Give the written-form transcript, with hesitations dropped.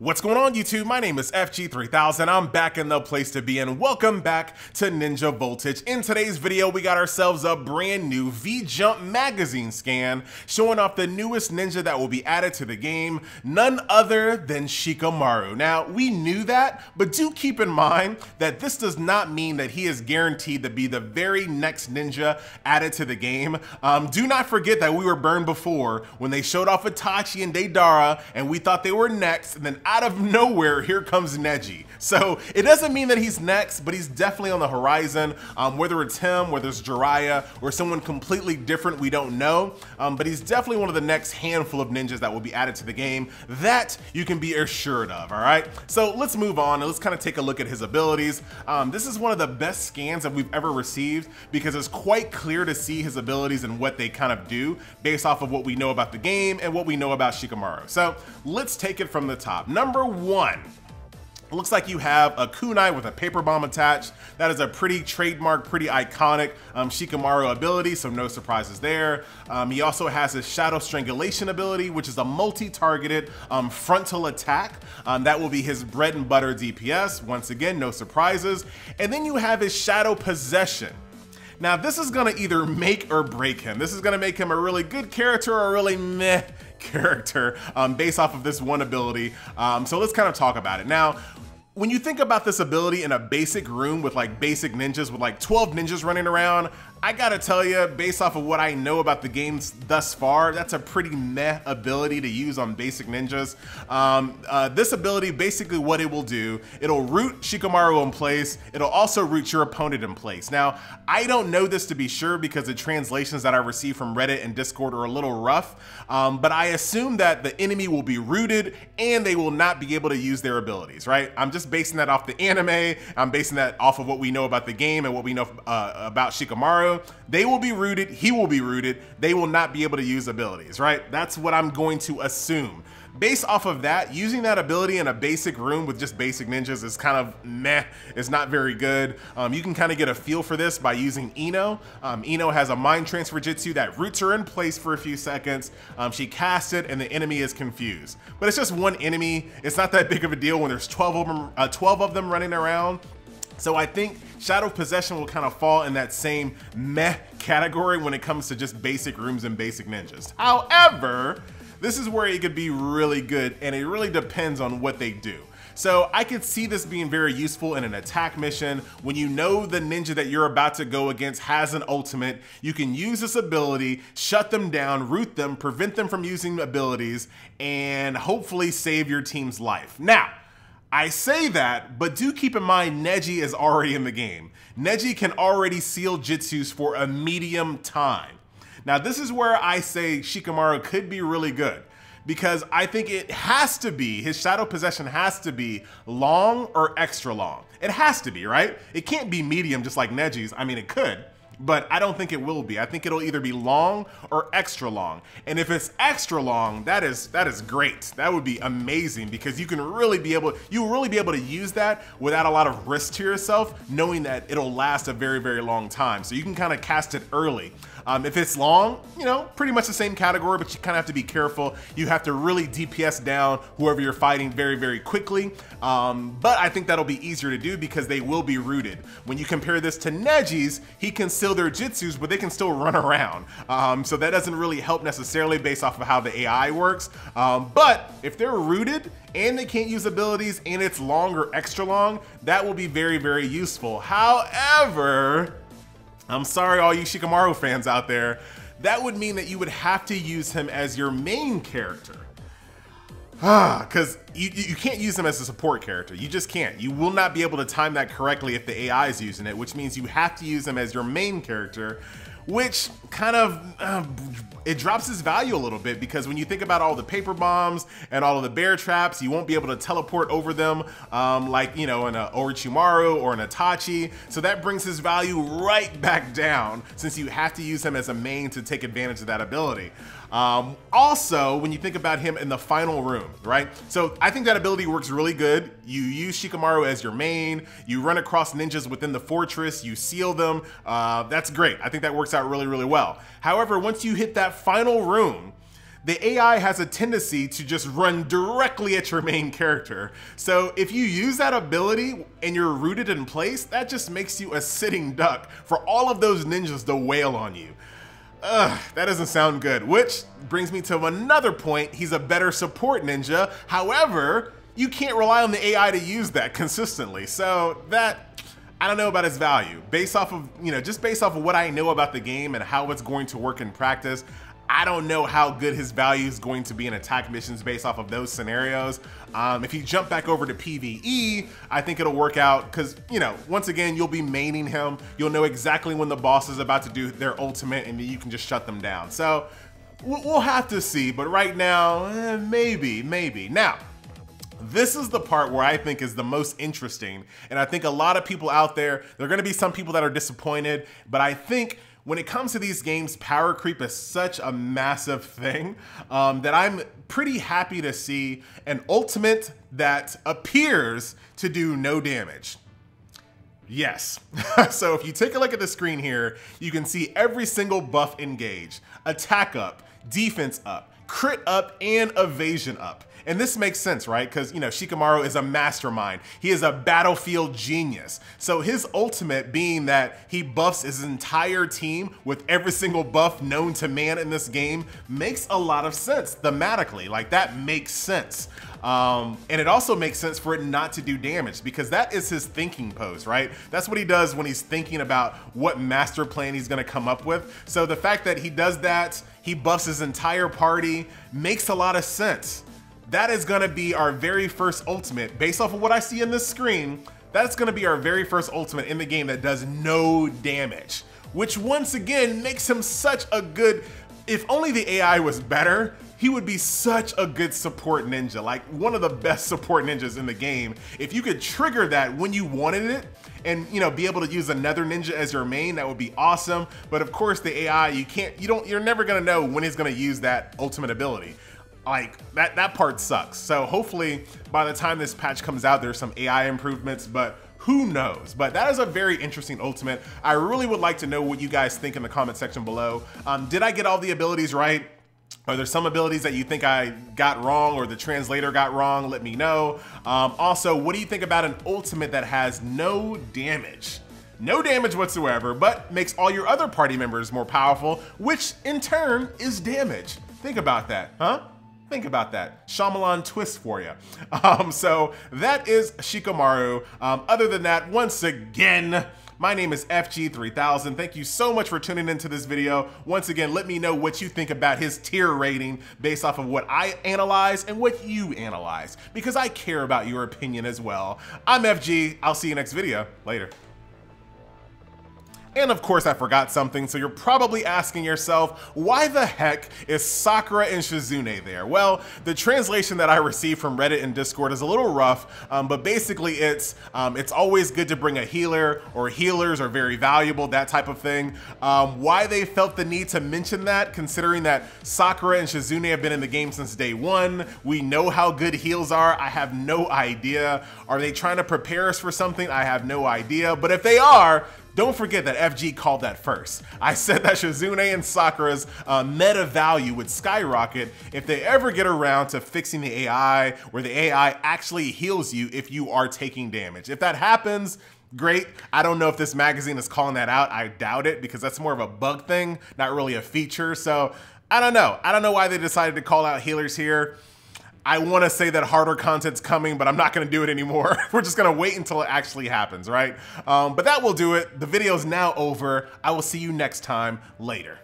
What's going on, YouTube? My name is FG3000. I'm back in the place to be, and welcome back to Ninja Voltage. In today's video, we got ourselves a brand new V-Jump magazine scan showing off the newest ninja that will be added to the game, none other than Shikamaru. Now, we knew that, but do keep in mind that this does not mean that he is guaranteed to be the very next ninja added to the game. Do not forget that we were burned before when they showed off Itachi and Deidara, and we thought they were next, and then out of nowhere, here comes Neji. So it doesn't mean that he's next, but he's definitely on the horizon. Whether it's him, whether it's Jiraiya, or someone completely different, we don't know. But he's definitely one of the next handful of ninjas that will be added to the game. That you can be assured of, all right? So let's move on and let's kind of take a look at his abilities. This is one of the best scans that we've ever received because it's quite clear to see his abilities and what they kind of do based off of what we know about the game and what we know about Shikamaru. So let's take it from the top. Number one, it looks like you have a kunai with a paper bomb attached. That is a pretty trademark, pretty iconic Shikamaru ability, so no surprises there. He also has his shadow strangulation ability, which is a multi-targeted frontal attack. That will be his bread and butter DPS. Once again, no surprises. And then you have his shadow possession. Now, this is gonna either make or break him. This is gonna make him a really good character or a really meh character based off of this one ability. So let's kind of talk about it. Now, when you think about this ability in a basic room with like basic ninjas with like 12 ninjas running around, I gotta tell you, based off of what I know about the games thus far, that's a pretty meh ability to use on basic ninjas. This ability, basically what it will do, it'll root Shikamaru in place, it'll also root your opponent in place. Now, I don't know this to be sure because the translations that I received from Reddit and Discord are a little rough, but I assume that the enemy will be rooted and they will not be able to use their abilities, right? I'm just basing that off the anime, I'm basing that off of what we know about the game and what we know about Shikamaru. They will be rooted, he will be rooted, they will not be able to use abilities, right? That's what I'm going to assume. Based off of that, using that ability in a basic room with just basic ninjas is kind of meh, it's not very good. You can kind of get a feel for this by using Ino. Ino has a mind transfer jutsu that roots her in place for a few seconds. She casts it and the enemy is confused. But it's just one enemy, it's not that big of a deal when there's 12 of them running around. So I think Shadow Possession will kind of fall in that same meh category when it comes to just basic rooms and basic ninjas. However, this is where it could be really good and it really depends on what they do. So I could see this being very useful in an attack mission. When you know the ninja that you're about to go against has an ultimate, you can use this ability, shut them down, root them, prevent them from using abilities, and hopefully save your team's life. Now, I say that, but do keep in mind Neji is already in the game. Neji can already seal jutsus for a medium time. Now this is where I say Shikamaru could be really good because I think it has to be, his shadow possession has to be long or extra long. It has to be, right? It can't be medium just like Neji's. I mean, it could, but I don't think it will be. I think it'll either be long or extra long. And if it's extra long, that is great. That would be amazing because you can really be able, you'll really be able to use that without a lot of risk to yourself, knowing that it'll last a very, very long time. So you can kind of cast it early. If it's long, you know, pretty much the same category, but you kind of have to be careful. You have to really DPS down whoever you're fighting very, very quickly. But I think that'll be easier to do because they will be rooted. When you compare this to Neji's, he can seal their jutsus, but they can still run around. So that doesn't really help necessarily based off of how the AI works. But if they're rooted and they can't use abilities and it's long or extra long, that will be very, very useful. However, I'm sorry all you Shikamaru fans out there, that would mean that you would have to use him as your main character. Because you can't use him as a support character. You just can't. You will not be able to time that correctly if the AI is using it, which means you have to use him as your main character, which kind of, it drops his value a little bit because when you think about all the paper bombs and all of the bear traps, you won't be able to teleport over them like, you know, in an Orochimaru or an Itachi. So that brings his value right back down since you have to use him as a main to take advantage of that ability. Also, when you think about him in the final room, right? So I think that ability works really good. You use Shikamaru as your main, you run across ninjas within the fortress, you seal them. That's great. I think that works out really, really well. However, once you hit that final room, the AI has a tendency to just run directly at your main character. So if you use that ability and you're rooted in place, that just makes you a sitting duck for all of those ninjas to wail on you. That doesn't sound good, which brings me to another point. He's a better support ninja. However, you can't rely on the AI to use that consistently. So that, I don't know about its value. Based off of, just based off of what I know about the game and how it's going to work in practice, I don't know how good his value is going to be in attack missions based off of those scenarios. If you jump back over to PvE, I think it'll work out because, once again, you'll be maining him. You'll know exactly when the boss is about to do their ultimate and you can just shut them down. So we'll have to see, but right now, maybe. Now, this is the part where I think is the most interesting. And I think a lot of people out there, there are gonna be some people that are disappointed, but I think when it comes to these games, power creep is such a massive thing that I'm pretty happy to see an ultimate that appears to do no damage. Yes. So if you take a look at the screen here, you can see every single buff engaged. Attack up, defense up, crit up, and evasion up. And this makes sense, right? Because, Shikamaru is a mastermind. He is a battlefield genius. So his ultimate being that he buffs his entire team with every single buff known to man in this game makes a lot of sense thematically. Like, that makes sense. And it also makes sense for it not to do damage because that is his thinking pose, right? That's what he does when he's thinking about what master plan he's gonna come up with. So the fact that he does that, he buffs his entire party, makes a lot of sense. That is gonna be our very first ultimate. Based off of what I see in this screen, that's gonna be our very first ultimate in the game that does no damage, which once again makes him such a good, if only the AI was better, he would be such a good support ninja, like one of the best support ninjas in the game. If you could trigger that when you wanted it and be able to use another ninja as your main, that would be awesome. But of course the AI, you're never gonna know when he's gonna use that ultimate ability. Like that part sucks. So hopefully by the time this patch comes out, there's some AI improvements, but who knows? But that is a very interesting ultimate. I really would like to know what you guys think in the comment section below. Did I get all the abilities right? Are there some abilities that you think I got wrong or the translator got wrong? Let me know. Also, what do you think about an ultimate that has no damage? No damage whatsoever, but makes all your other party members more powerful, which in turn is damage. Think about that, huh? Think about that. Shyamalan twist for you. So that is Shikamaru. Other than that, once again, my name is FG3000. Thank you so much for tuning into this video. Once again, let me know what you think about his tier rating based off of what I analyze and what you analyze, because I care about your opinion as well. I'm FG. I'll see you next video. Later. And of course I forgot something, so you're probably asking yourself, why the heck is Sakura and Shizune there? Well, the translation that I received from Reddit and Discord is a little rough, but basically it's always good to bring a healer, or healers are very valuable, that type of thing. Why they felt the need to mention that, considering that Sakura and Shizune have been in the game since day one, we know how good heals are, I have no idea. Are they trying to prepare us for something? I have no idea, but if they are, don't forget that FG called that first. I said that Shizune and Sakura's meta value would skyrocket if they ever get around to fixing the AI, where the AI actually heals you if you are taking damage. If that happens, great. I don't know if this magazine is calling that out. I doubt it, because that's more of a bug thing, not really a feature. So I don't know. I don't know why they decided to call out healers here. I want to say that harder content's coming, but I'm not going to do it anymore. We're just going to wait until it actually happens, right? But that will do it. The video's now over. I will see you next time. Later.